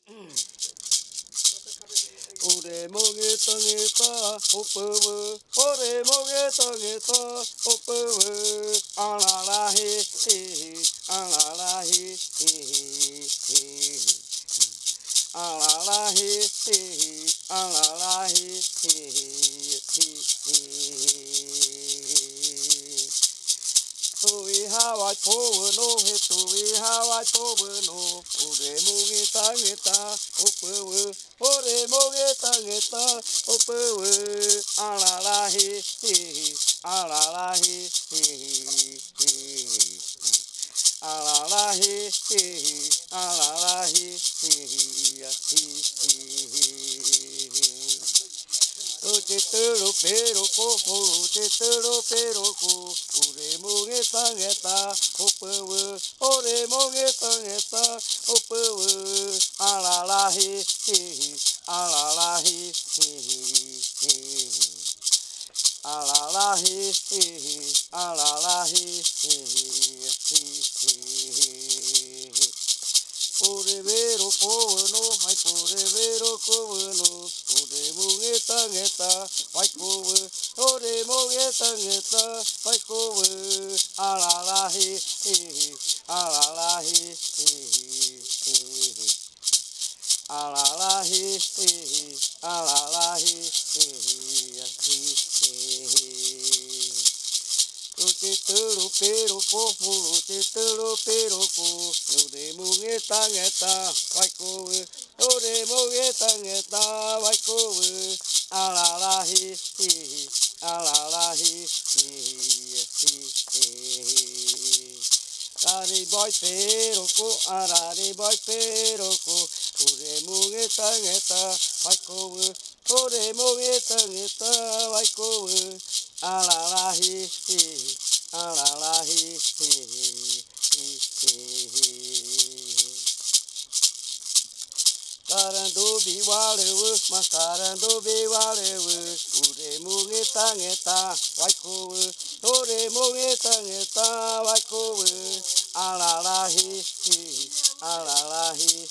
Ore moge tangeta opawe, ore moge tangeta opawe, alala he he, alala he he, alala he he, alala he he. Tui hawa powe no he tui hawa powe no ore moge tangeta opawe ore moge tangeta opawe alala he he alala he he alala he he alala he te tero pero ko te tero pero ko ore moge tangeta opawe ore moge tangeta opawe alala he alala he alala he alala he ore vero ko no mai ore vero ko no ore moge tangeta vai ko ore moge tangeta vai ko alala he alala he alala he alala he te tero pero ko te tero pero ko ore moge tangeta vai ko ore moge tangeta vai ko alala he alala he Ari boy pero ko arari boy pero ko ore moge tangeta vai ko ore moge tangeta vai ko alala he alala he Karando biwalewe makarando biwalewe ure moge tangeta vai ko ore moge tangeta vai ko alala he alala he